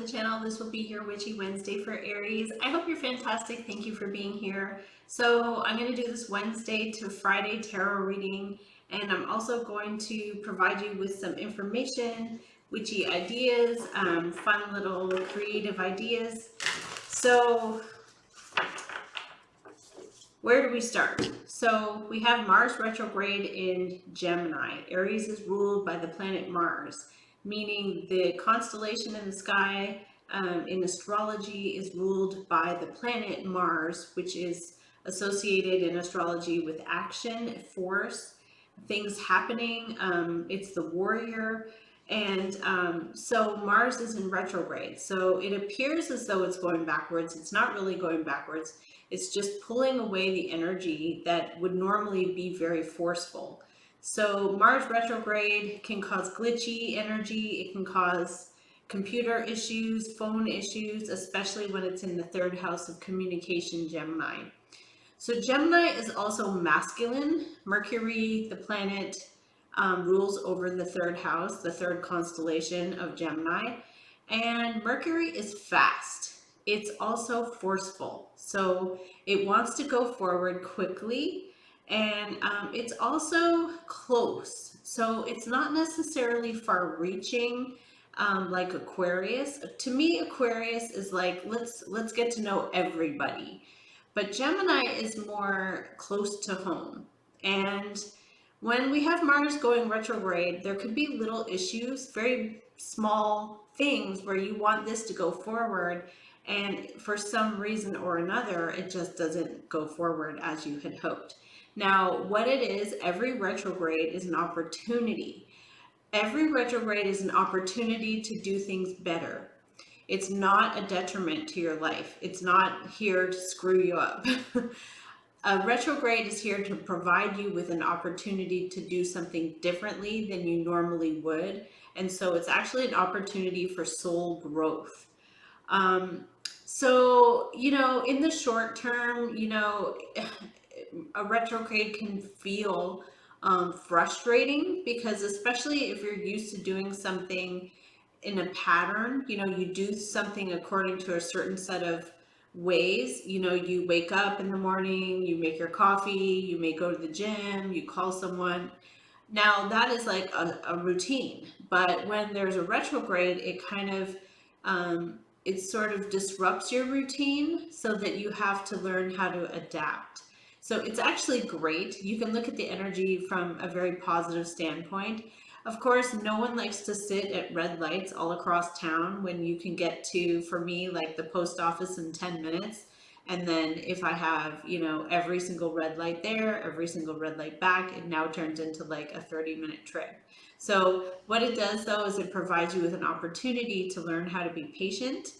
the channel. This will be your Witchy Wednesday for Aries. I hope you're fantastic. Thank you for being here. So I'm going to do this Wednesday to Friday tarot reading, and I'm also going to provide you with some information, witchy ideas, fun little creative ideas. So where do we start? So we have Mars retrograde in Gemini. Aries is ruled by the planet Mars, meaning the constellation in the sky in astrology is ruled by the planet Mars, which is associated in astrology with action, force, things happening. It's the warrior. And so Mars is in retrograde. So it appears as though it's going backwards. It's not really going backwards. It's just pulling away the energy that would normally be very forceful. So Mars retrograde can cause glitchy energy. It can cause computer issues, phone issues, especially when it's in the third house of communication, Gemini. So Gemini is also masculine. Mercury, the planet, rules over the third house, the third constellation of Gemini. And Mercury is fast. It's also forceful. So it wants to go forward quickly, and it's also close. So it's not necessarily far reaching like Aquarius. To me, Aquarius is like, let's get to know everybody. But Gemini is more close to home. And when we have Mars going retrograde, there could be little issues, very small things where you want this to go forward, and for some reason or another, it just doesn't go forward as you had hoped. Now, what it is, every retrograde is an opportunity. Every retrograde is an opportunity to do things better. It's not a detriment to your life. It's not here to screw you up. A retrograde is here to provide you with an opportunity to do something differently than you normally would. And so it's actually an opportunity for soul growth. So, in the short term, a retrograde can feel frustrating, because especially if you're used to doing something in a pattern, you do something according to a certain set of ways. You wake up in the morning, you make your coffee, you may go to the gym, you call someone. Now that is like a routine, but when there's a retrograde, it kind of it sort of disrupts your routine, so that you have to learn how to adapt. So it's actually great. You can look at the energy from a very positive standpoint. Of course, no one likes to sit at red lights all across town when you can get to, for me, like the post office in 10 minutes. And then if I have, every single red light there, every single red light back, it now turns into like a 30-minute trip. So what it does, though, is it provides you with an opportunity to learn how to be patient,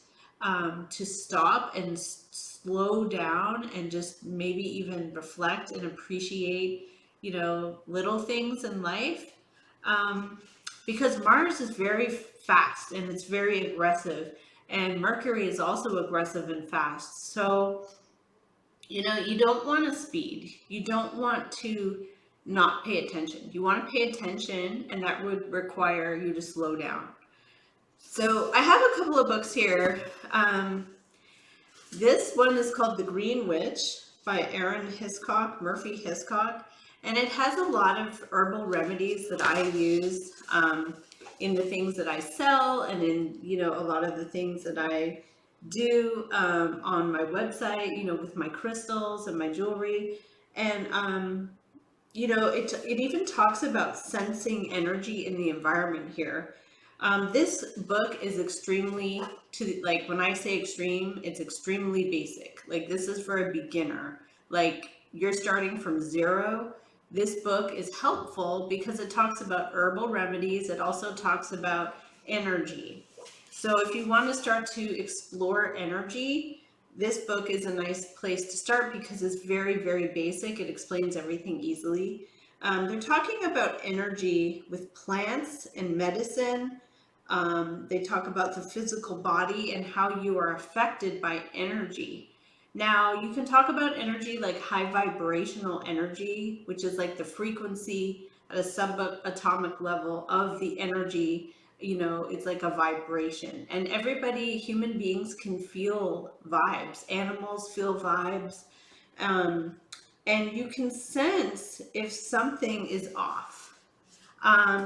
to stop and slow down, and just maybe even reflect and appreciate, little things in life. Because Mars is very fast and it's very aggressive, and Mercury is also aggressive and fast. So, you don't want to speed. You don't want to not pay attention. You want to pay attention, and that would require you to slow down. So I have a couple of books here. This one is called The Green Witch by Murphy Hiscock. And it has a lot of herbal remedies that I use in the things that I sell, and in, a lot of the things that I do on my website, with my crystals and my jewelry. And, it even talks about sensing energy in the environment here. This book is extremely, like, when I say extreme, it's extremely basic. Like, this is for a beginner. Like, you're starting from zero. This book is helpful because it talks about herbal remedies. It also talks about energy. So if you want to start to explore energy, this book is a nice place to start, because it's very, very basic. It explains everything easily. They're talking about energy with plants and medicine. They talk about the physical body and how you are affected by energy. Now, you can talk about energy like high vibrational energy, which is like the frequency at a subatomic level of the energy You know, it's like a vibration. And everybody, human beings can feel vibes. Animals feel vibes. Um, and you can sense if something is off.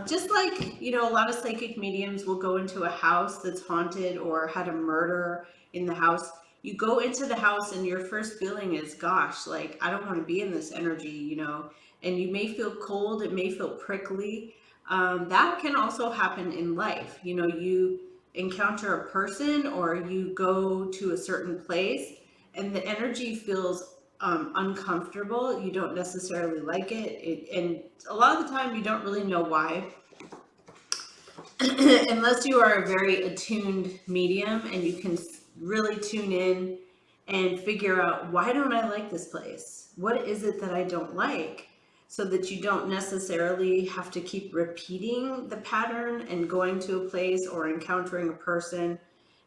Just like, you know, a lot of psychic mediums will go into a house that's haunted or had a murder in the house. You go into the house and your first feeling is, gosh, like, I don't want to be in this energy, you know, and you may feel cold, it may feel prickly. That can also happen in life. You know, you encounter a person or you go to a certain place and the energy feels uncomfortable. You don't necessarily like and a lot of the time you don't really know why, unless you are a very attuned medium and you can really tune in and figure out, why don't I like this place? What is it that I don't like? So that you don't necessarily have to keep repeating the pattern and going to a place or encountering a person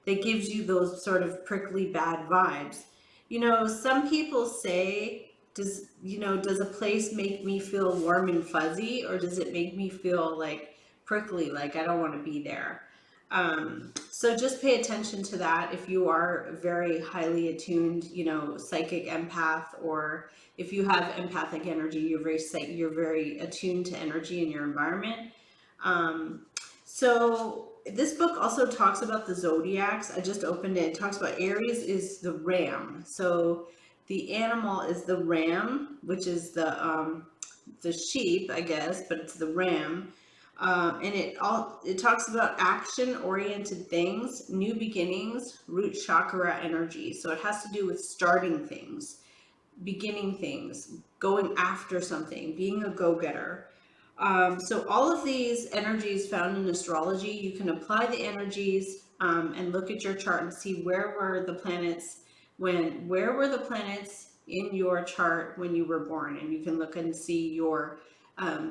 that gives you those sort of prickly bad vibes. You know, some people say, does a place make me feel warm and fuzzy, or does it make me feel like prickly, like I don't want to be there? So just pay attention to that if you are very highly attuned, you know, psychic empath, or if you have empathic energy, you're very attuned to energy in your environment. So this book also talks about the zodiacs. I just opened it. It talks about Aries is the ram. So the animal is the ram, which is the sheep, I guess, but it's the ram. And it talks about action oriented things, new beginnings, root chakra energy. So it has to do with starting things, beginning things, going after something, being a go-getter. So all of these energies found in astrology, you can apply the energies and look at your chart and see where were the planets in your chart when you were born, and you can look and see your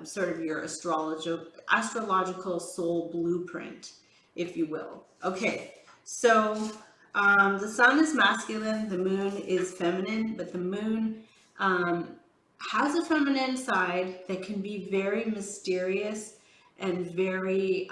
sort of your astrological soul blueprint, if you will. Okay, so the sun is masculine, the moon is feminine, but the moon has a feminine side that can be very mysterious and very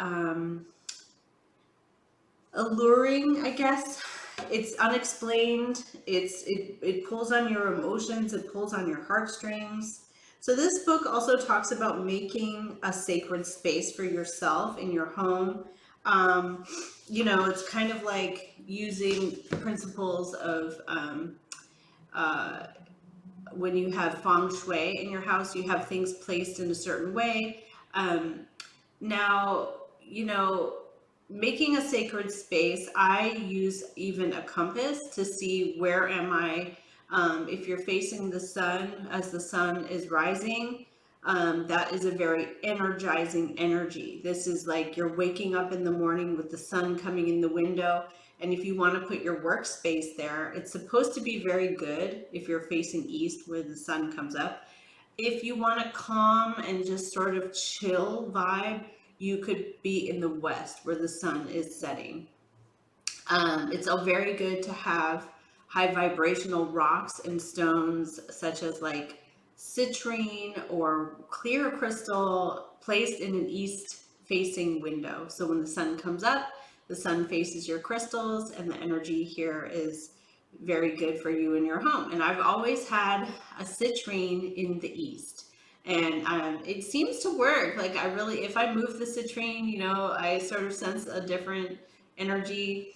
alluring, I guess. It's unexplained. It pulls on your emotions. It pulls on your heartstrings. So this book also talks about making a sacred space for yourself in your home. Um, you know, it's kind of like using principles of uh, when you have feng shui in your house, you have things placed in a certain way. Um, Now, you know, making a sacred space, I use even a compass to see where am I. If you're facing the sun as the sun is rising, that is a very energizing energy. This is like you're waking up in the morning with the sun coming in the window. And if you want to put your workspace there, it's supposed to be very good if you're facing east where the sun comes up. If you want a calm and just sort of chill vibe, you could be in the west where the sun is setting. It's all very good to have high vibrational rocks and stones, such as like citrine or clear crystal, placed in an east facing window. So when the sun comes up, the sun faces your crystals, and the energy here is very good for you in your home. And I've always had a citrine in the east. And it seems to work. Like, I really, if I move the citrine, you know, I sort of sense a different energy.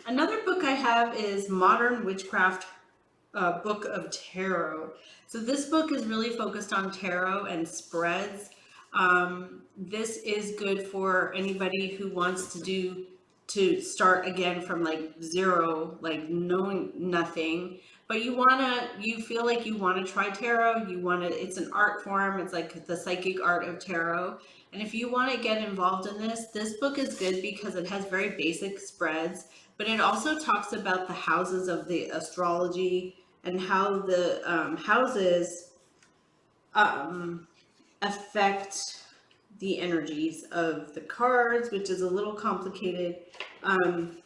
Another book I have is Modern Witchcraft, Book of Tarot. So this book is really focused on tarot and spreads. This is good for anybody who wants to start again from like zero, like knowing nothing. But you feel like you want to try tarot. It's an art form. It's like the psychic art of tarot. And if you want to get involved in this book is good because it has very basic spreads, but it also talks about the houses of the astrology and how the houses um, affect the energies of the cards, which is a little complicated. Um,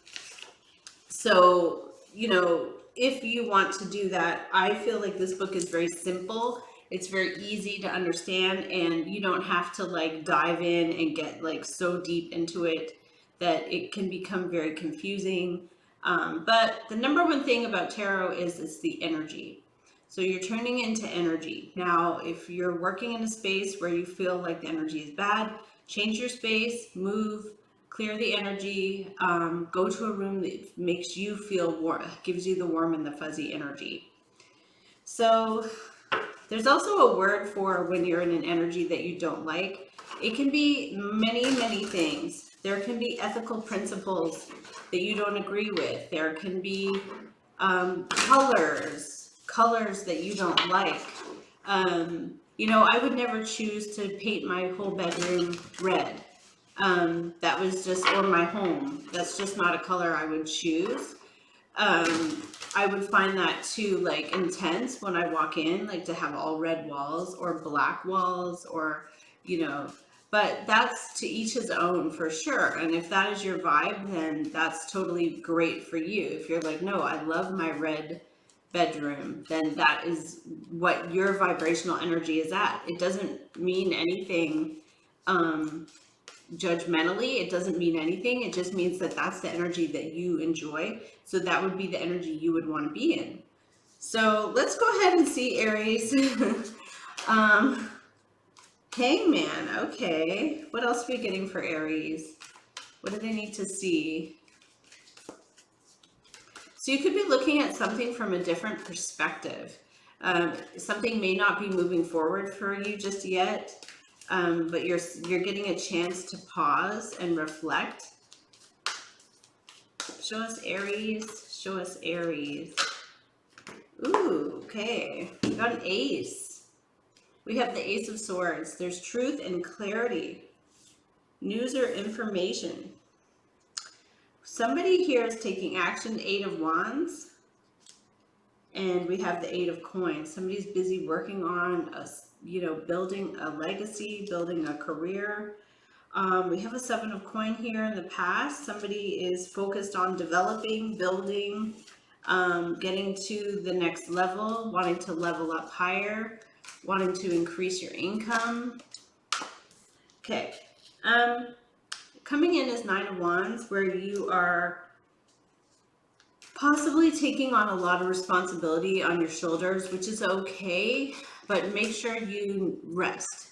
so, you know, if you want to do that, I feel like this book is very simple. It's very easy to understand, and you don't have to like dive in and get like so deep into it. that it can become very confusing. But the number one thing about tarot is it's the energy. So you're turning into energy. Now, if you're working in a space where you feel like the energy is bad, change your space, move, clear the energy, go to a room that makes you feel warm, gives you the warm and the fuzzy energy. So there's also a word for when you're in an energy that you don't like. It can be many, many things. There can be ethical principles that you don't agree with. There can be colors that you don't like. You know, I would never choose to paint my whole bedroom red. That was just, or my home. That's just not a color I would choose. I would find that too, like, intense when I walk in, like to have all red walls or black walls, or, you know, but that's to each his own for sure. And if that is your vibe, then that's totally great for you. If you're like, no, I love my red bedroom, then that is what your vibrational energy is at. It doesn't mean anything judgmentally. It doesn't mean anything. It just means that that's the energy that you enjoy. So that would be the energy you would want to be in. So let's go ahead and see Aries. Hangman. Okay. What else are we getting for Aries? What do they need to see? So you could be looking at something from a different perspective. Something may not be moving forward for you just yet. But you're getting a chance to pause and reflect. Show us Aries. Show us Aries. Ooh, okay. We got an ace. We have the Ace of Swords. There's truth and clarity. News or information. Somebody here is taking action. Eight of Wands. And we have the Eight of Coins. Somebody's busy working on building a legacy, building a career. We have a Seven of Coin here in the past. Somebody is focused on developing, building, getting to the next level, wanting to level up higher, wanting to increase your income. Okay. Coming in is Nine of Wands, where you are possibly taking on a lot of responsibility on your shoulders, which is okay, but make sure you rest.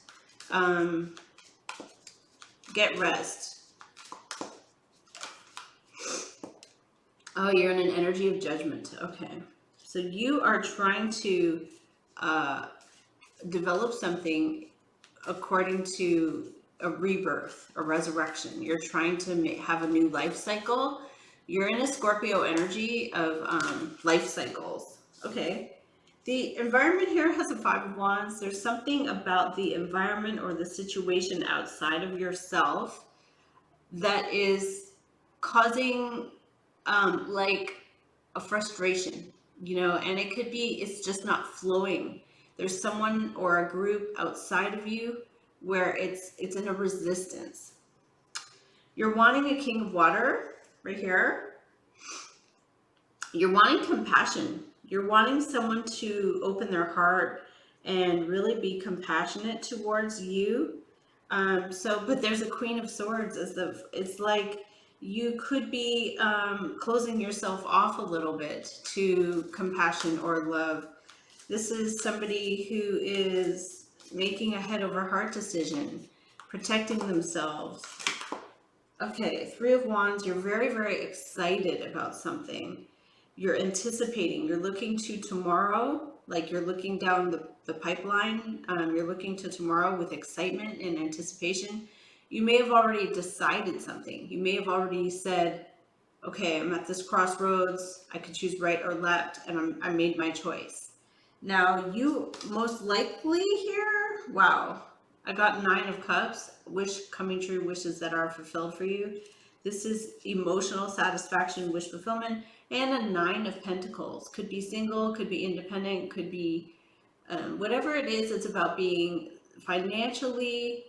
Get rest. Oh, you're in an energy of judgment. Okay. So you are trying to develop something according to a rebirth, a resurrection. You're trying to have a new life cycle. You're in a Scorpio energy of life cycles. Okay. The environment here has a Five of Wands. There's something about the environment or the situation outside of yourself that is causing like a frustration, and it could be it's just not flowing. There's someone or a group outside of you where it's in a resistance. You're wanting a King of Water right here. You're wanting compassion. You're wanting someone to open their heart and really be compassionate towards you. But there's a Queen of Swords it's like you could be closing yourself off a little bit to compassion or love. This is somebody who is making a head over heart decision, protecting themselves. Okay, Three of Wands, you're very, very excited about something. You're anticipating, you're looking to tomorrow, like you're looking down the pipeline. You're looking to tomorrow with excitement and anticipation. You may have already decided something. You may have already said, okay, I'm at this crossroads. I could choose right or left, and I made my choice. Now, you most likely here, wow, I got Nine of Cups, wish coming true, wishes that are fulfilled for you. This is emotional satisfaction, wish fulfillment, and a Nine of Pentacles. Could be single, could be independent, could be whatever it is. It's about being financially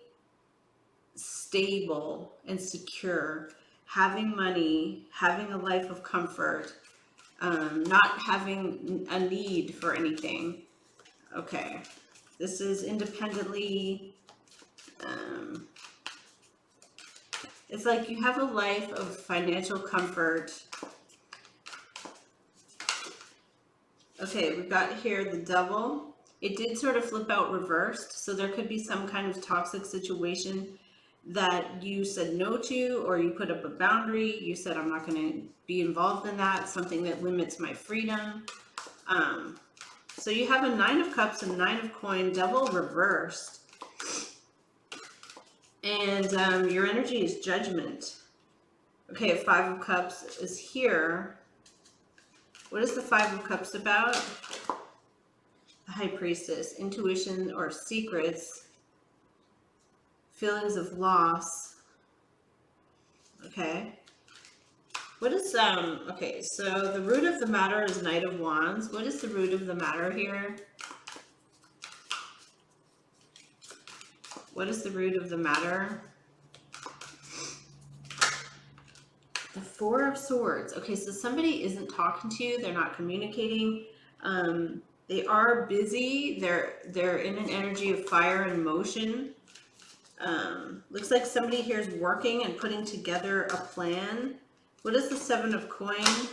stable and secure, having money, having a life of comfort, not having a need for anything. Okay, this is independently It's like you have a life of financial comfort. Okay, we've got here the devil. It did sort of flip out reversed, so there could be some kind of toxic situation that you said no to, or you put up a boundary. You said, I'm not going to be involved in that, something that limits my freedom. So you have a Nine of Cups and Nine of Coins, devil reversed. And your energy is judgment. Okay, Five of Cups is here. What is the Five of Cups about? The High Priestess, intuition or secrets, feelings of loss. Okay. What is, okay, so the root of the matter is Knight of Wands. What is the root of the matter here? What is the root of the matter? The Four of Swords. Okay, so somebody isn't talking to you. They're not communicating. They are busy. They're in an energy of fire and motion. Looks like somebody here is working and putting together a plan. What is the Seven of Coins?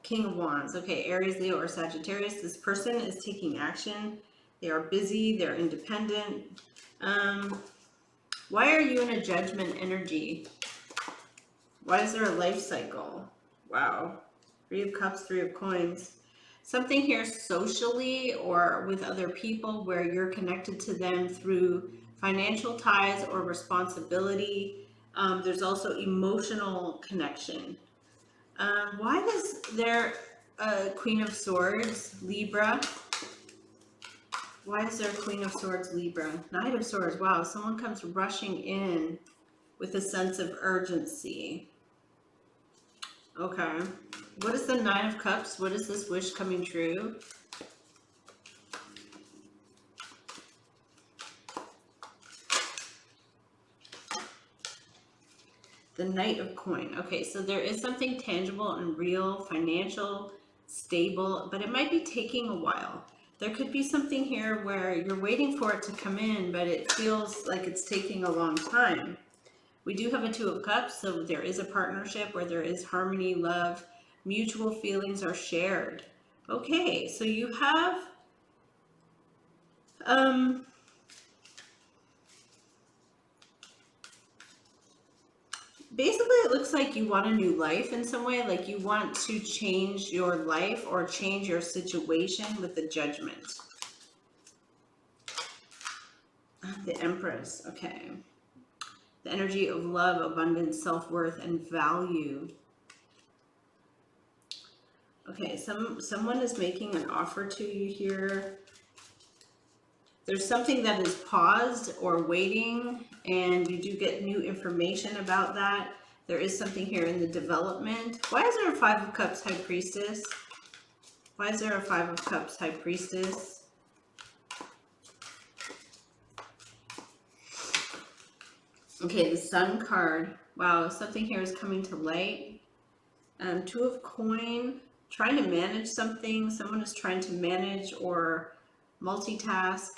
King of Wands. Okay, Aries, Leo, or Sagittarius. This person is taking action. They are busy. They're independent. Why are you in a judgment energy? Why is there a life cycle? Wow. Three of Cups, Three of Coins. Something here socially or with other people where you're connected to them through financial ties or responsibility. There's also emotional connection. Why is there a Queen of Swords, Libra? Why is there a Queen of Swords, Libra? Knight of Swords, wow, someone comes rushing in with a sense of urgency. Okay. What is the Nine of Cups? What is this wish coming true? The Knight of Coin. Okay, so there is something tangible and real, financial, stable, but it might be taking a while. There could be something here where you're waiting for it to come in, but it feels like it's taking a long time. We do have a Two of Cups, so there is a partnership where there is harmony, love, mutual feelings are shared. Okay, so you have basically it looks like you want a new life in some way, like you want to change your life or change your situation with the Judgment. The Empress. Okay. The energy of love, abundance, self-worth, and value. Okay, someone is making an offer to you here. There's something that is paused or waiting, and you do get new information about that. There is something here in the development. Why is there a Five of Cups, High Priestess? Why is there a Five of Cups, High Priestess? Okay, the Sun card. Wow, something here is coming to light. Two of Coin, trying to manage something. Someone is trying to manage or multitask.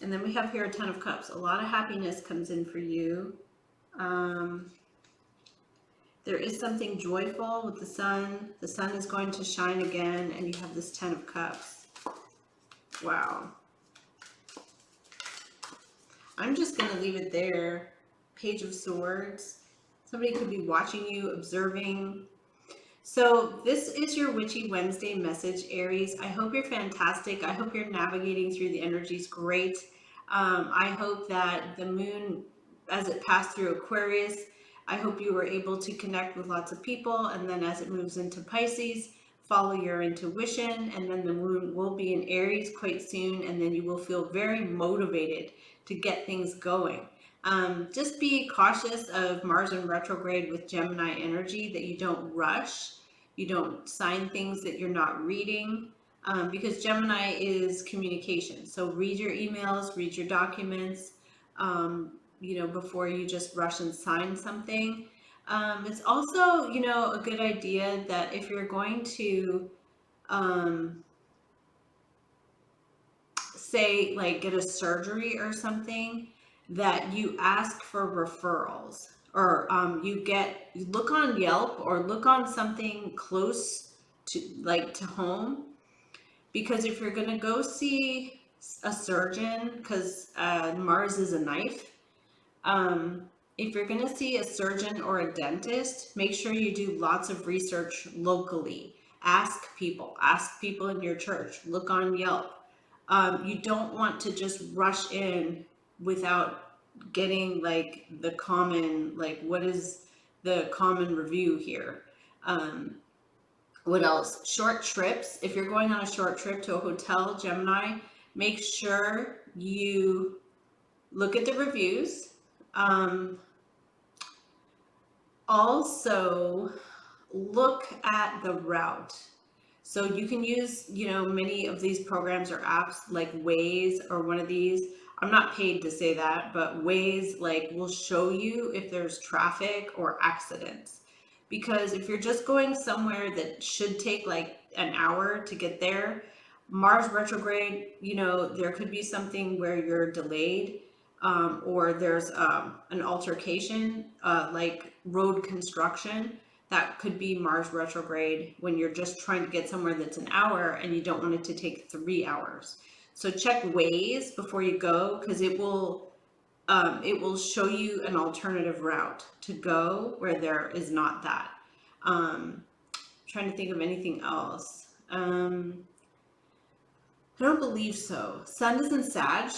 And then we have here a Ten of Cups. A lot of happiness comes in for you. There is something joyful with the sun. The sun is going to shine again, and you have this Ten of Cups. Wow. I'm just going to leave it there. Page of Swords. Somebody could be watching you, observing. So this is your Witchy Wednesday message, Aries. I hope you're fantastic. I hope you're navigating through the energies great. I hope that the moon, as it passed through Aquarius, I hope you were able to connect with lots of people. And then as it moves into Pisces, follow your intuition. And then the moon will be in Aries quite soon. And then you will feel very motivated to get things going. Just be cautious of Mars in retrograde with Gemini energy, that you don't rush, you don't sign things that you're not reading, because Gemini is communication. So read your emails, read your documents, before you just rush and sign something. It's also, a good idea that if you're going to, say, like get a surgery or something, that you ask for referrals. or you look on Yelp or look on something close to to home, because if you're gonna go see a surgeon, because Mars is a knife, um, if you're going to see a surgeon or a dentist, make sure you do lots of research locally. Ask people in your church, look on Yelp. You don't want to just rush in without getting the common, what is the common review here? Um, what else? Short trips. If you're going on a short trip to a hotel, Gemini, make sure you look at the reviews. Um, Also, look at the route. So you can use, many of these programs or apps like Waze or one of these. I'm not paid to say that, but Waze will show you if there's traffic or accidents. Because if you're just going somewhere that should take an hour to get there, Mars retrograde, there could be something where you're delayed, or there's an altercation, like road construction. That could be Mars retrograde when you're just trying to get somewhere that's an hour and you don't want it to take 3 hours. So check Waze before you go, because it will show you an alternative route to go where there is not that. Trying to think of anything else. I don't believe so. Sun is in Sag,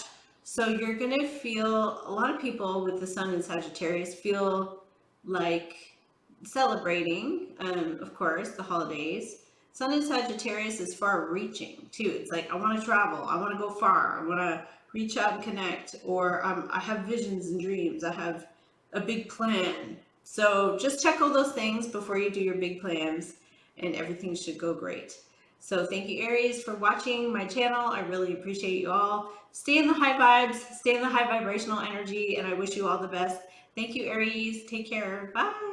so you're gonna feel, a lot of people with the Sun in Sagittarius feel like celebrating, of course, the holidays. Sun in Sagittarius is far reaching too. It's like, I want to travel, I want to go far, I want to reach out and connect, or I have visions and dreams, I have a big plan. So just check all those things before you do your big plans, and everything should go great. So thank you, Aries, for watching my channel. I really appreciate you all. Stay in the high vibes, stay in the high vibrational energy, and I wish you all the best. Thank you, Aries. Take care. Bye.